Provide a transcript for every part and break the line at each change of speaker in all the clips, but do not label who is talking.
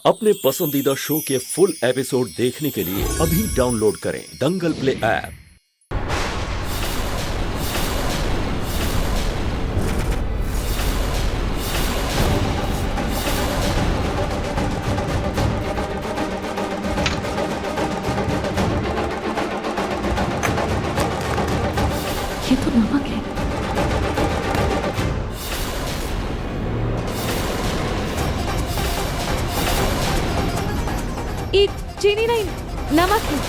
अपने पसंदीदा शो के फुल एपिसोड देखने के लिए अभी डाउनलोड करें दंगल प्ले ऐप।
ये तो नमक है। ये चीनी नहीं, नमक है।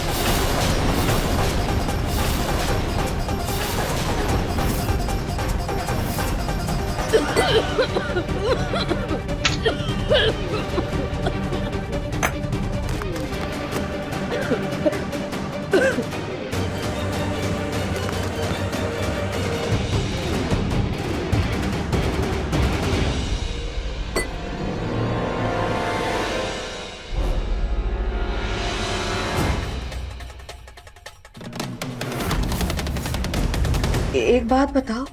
एक बात बताओ,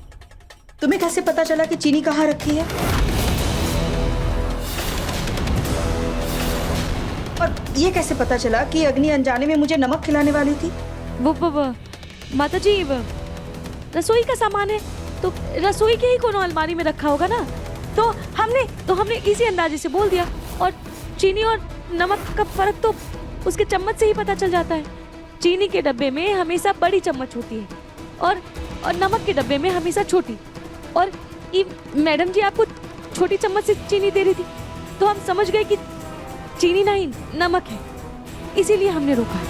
तुम्हें कैसे पता चला कि चीनी कहाँ रखी है? और ये कैसे पता चला कि अग्नि अनजाने में मुझे नमक खिलाने वाली थी?
वो माता जी, रसोई का सामान है तो रसोई के ही कोनो अलमारी में रखा होगा ना। तो हमने इसी अंदाजे से बोल दिया। और चीनी और नमक का फर्क तो उसके चम्मच से ही पता चल जाता है। चीनी के डब्बे में हमेशा बड़ी चम्मच होती है और नमक के डब्बे में हमेशा छोटी। और मैडम जी आपको छोटी चम्मच से चीनी दे रही थी तो हम समझ गए कि चीनी नहीं नमक है, इसीलिए हमने रोका।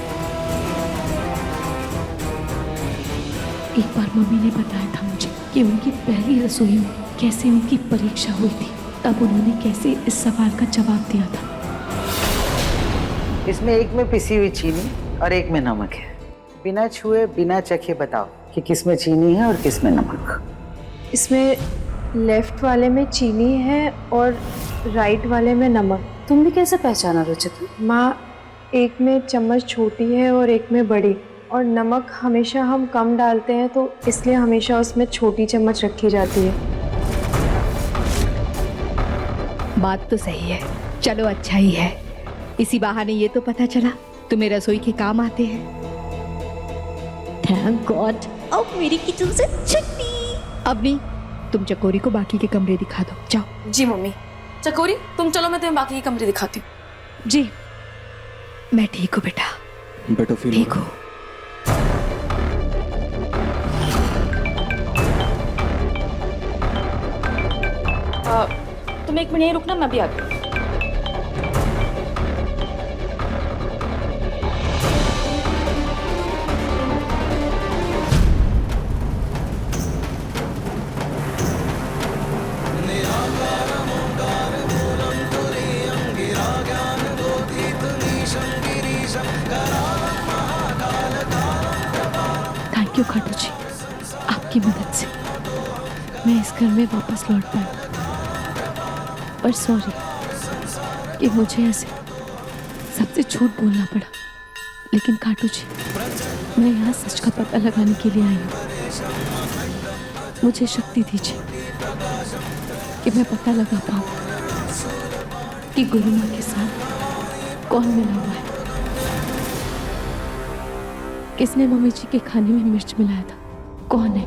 एक बार मम्मी ने बताया था मुझे कि उनकी पहली रसोई में कैसे उनकी परीक्षा हुई थी, तब उन्होंने कैसे इस सवाल का जवाब दिया था।
इसमें एक में पिसी हुई चीनी और एक में नमक है। बिना छुए बिना चखे बताओ कि किसमें चीनी है और किसमें नमक।
इसमें लेफ्ट वाले में चीनी है और राइट वाले में नमक।
तुम भी कैसे पहचाना रुचिता?
माँ, एक में चम्मच छोटी है और एक में बड़ी, और नमक हमेशा हम कम डालते हैं तो इसलिए हमेशा उसमें छोटी चम्मच रखी जाती है।
बात तो सही है, चलो अच्छा ही है। इसी बहाने ये तो पता चला तुम्हें रसोई के काम आते हैं।
थैंक गॉड, अब मेरी किचन से छुट्टी।
अब नहीं, तुम चकोरी को बाकी के कमरे दिखा दो, जाओ।
जी मम्मी। चकोरी तुम चलो, मैं तुम्हें बाकी के कमरे दिखाती हूँ।
जी मैं ठीक हूँ बेटा,
बेटा फील
ठीक हूँ।
तुम एक मिनट यहीं रुकना, मैं भी आती हूँ।
थैंक यू खाटू जी, आपकी मदद से मैं इस घर में वापस लौट पाई। पर सॉरी कि मुझे ऐसे सबसे झूठ बोलना पड़ा। लेकिन खाटू जी, मैं यहाँ सच का पता लगाने के लिए आई हूँ। मुझे शक्ति दीजिए कि मैं पता लगा पाऊँ कि गुरु माँ के साथ कौन मिला हुआ है, किसने मम्मी जी के खाने में मिर्च मिलाया था, कौन है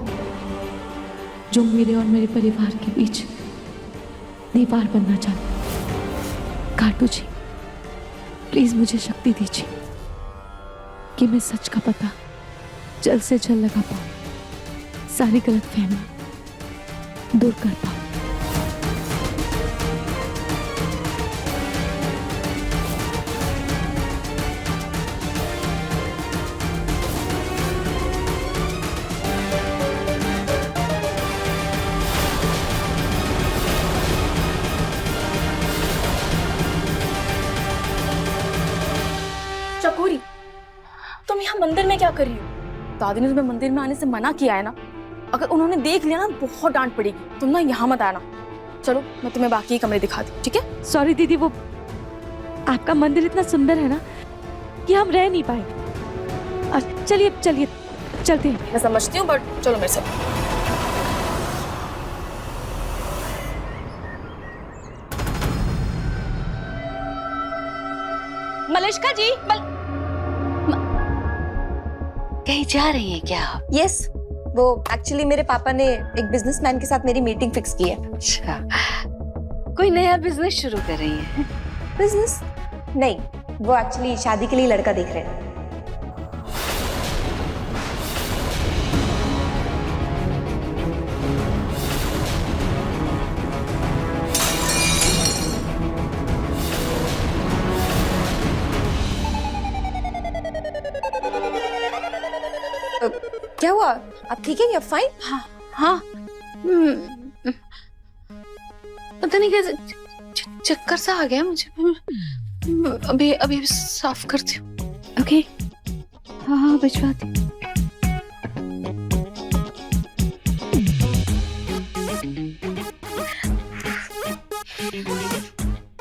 जो मेरे और मेरे परिवार के बीच दीवार बनना चाहता है। खाटू जी, प्लीज मुझे शक्ति दीजिए कि मैं सच का पता जल्द से जल्द लगा पाऊं, सारी गलतफहमी दूर कर पाऊं।
चकोरी, तुम यहाँ मंदिर में क्या कर रही हो? दादी ने तुम्हें मंदिर में आने से मना किया है ना। अगर उन्होंने देख लिया ना, बहुत डांट पड़ेगी। तुम ना यहाँ मत आना। चलो मैं तुम्हें बाकी कमरे दिखाती हूँ, ठीक है?
सॉरी दीदी, वो आपका मंदिर इतना सुंदर है ना कि हम रह नहीं पाए। चलिए चलिए चलते हैं।
मैं समझती हूँ, बट चलो मेरे साथ। मलिष्का जी
कहीं जा रही हैं क्या आप?
यस, वो एक्चुअली मेरे पापा ने एक बिजनेसमैन के साथ मेरी मीटिंग फिक्स की है।
अच्छा, कोई नया बिजनेस शुरू कर रही है?
बिजनेस नहीं, वो एक्चुअली शादी के लिए लड़का देख रहे हैं। क्या हुआ? आप ठीक है? आप फाइन?
हाँ, पता नहीं कैसे चक्कर सा आ गया मुझे। अभी साफ करती हूँ। ओके, हाँ भिजवाती।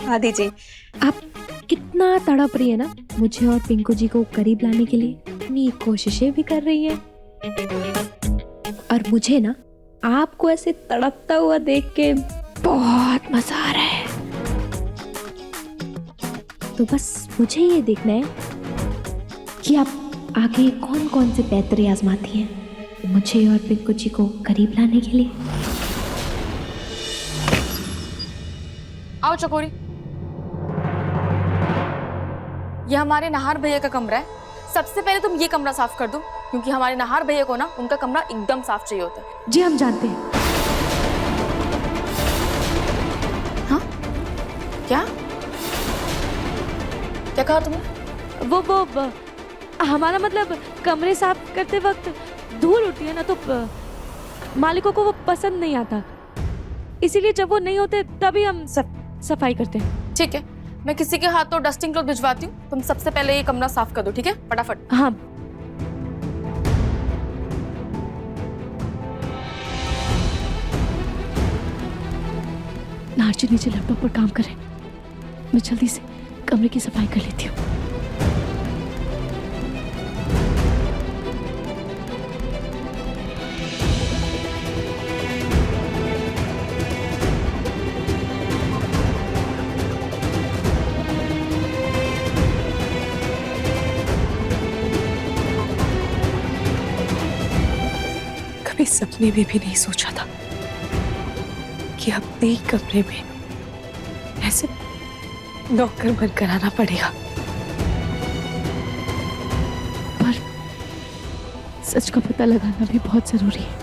हाँ दीजिए।
आप कितना तड़प रही है ना मुझे और पिंकू जी को करीब लाने के लिए, इतनी कोशिशें भी कर रही है, और मुझे ना आपको ऐसे तड़पता हुआ देख के बहुत मजा आ रहा है। तो बस मुझे ये देखना है कि आप आगे कौन कौन से पैतरे आजमाती हैं मुझे और पिंकू जी को करीब लाने के लिए।
आओ चकोरी, ये हमारे नाहार भैया का कमरा है। सबसे पहले तुम ये कमरा साफ कर दो, क्योंकि हमारे नाहार भैया को ना उनका कमरा एकदम साफ चाहिए होता है।
जी हम जानते हैं।
हाँ क्या क्या कहा तुमने?
वो हमारा मतलब कमरे साफ करते वक्त धूल उड़ती है ना, तो मालिकों को वो पसंद नहीं आता, इसीलिए जब वो नहीं होते तभी हम सफाई करते हैं।
ठीक है, मैं किसी के हाथ तो डस्टिंग क्लॉथ भिजवाती हूँ। तुम सबसे पहले ये कमरा साफ कर दो, ठीक है? फटाफट।
हाँ। नार्ची नीचे लैपटॉप पर काम करें, मैं जल्दी से कमरे की सफाई कर लेती हूँ।
कभी सपने में भी नहीं सोचा था कि अपने ही कमरे में ऐसे नौकर बनकर आना पड़ेगा,
पर सच का पता लगाना भी बहुत जरूरी है।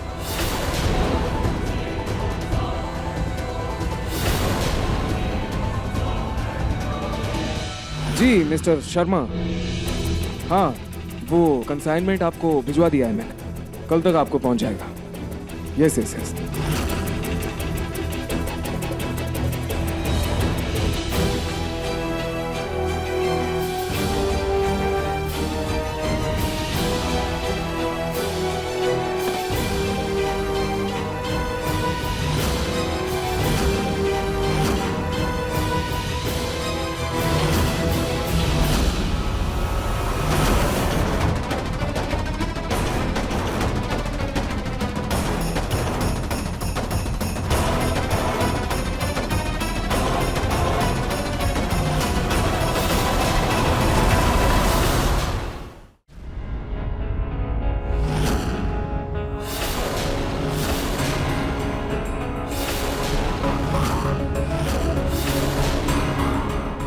जी मिस्टर शर्मा, हाँ वो कंसाइनमेंट आपको भिजवा दिया है मैंने, कल तक आपको पहुंच जाएगा। Yes yes yes.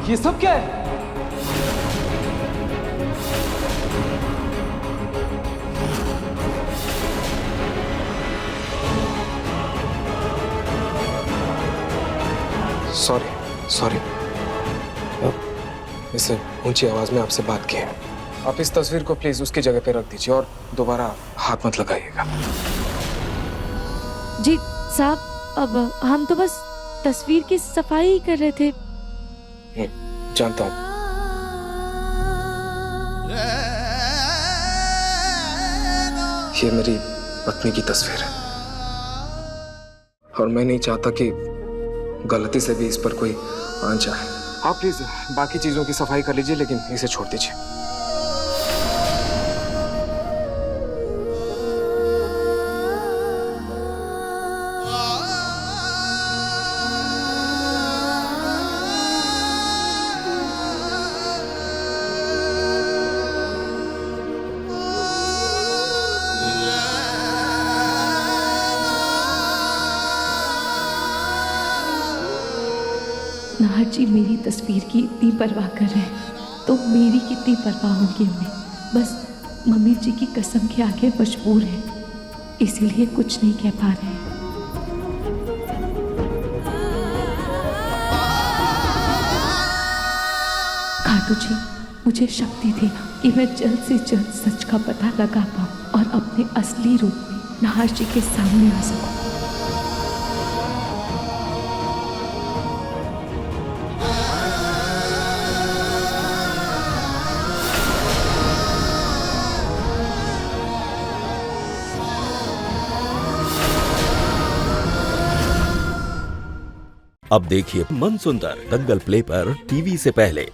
ये सब क्या है?
सॉरी, इसे ऊंची आवाज में आपसे बात की है। आप इस तस्वीर को प्लीज उसकी जगह पे रख दीजिए और दोबारा हाथ मत लगाइएगा।
जी साहब, अब हम तो बस तस्वीर की सफाई ही कर रहे थे।
जानता हूँ। ये मेरी पत्नी की तस्वीर है और मैं नहीं चाहता कि गलती से भी इस पर कोई आंच आए। आप प्लीज बाकी चीजों की सफाई कर लीजिए, लेकिन इसे छोड़ दीजिए।
नाहर जी मेरी तस्वीर की इतनी परवाह कर रहे हैं तो मेरी कितनी परवाह होगी उन्हें। बस मम्मी जी की कसम के आगे मजबूर है, इसीलिए कुछ नहीं कह पा रहे हैं। खाटू जी, मुझे शक्ति देना कि मैं जल्द से जल्द सच का पता लगा पाऊं और अपने असली रूप में नाहर जी के सामने आ सकूं।
अब देखिए मन सुंदर दंगल प्ले पर टीवी से पहले।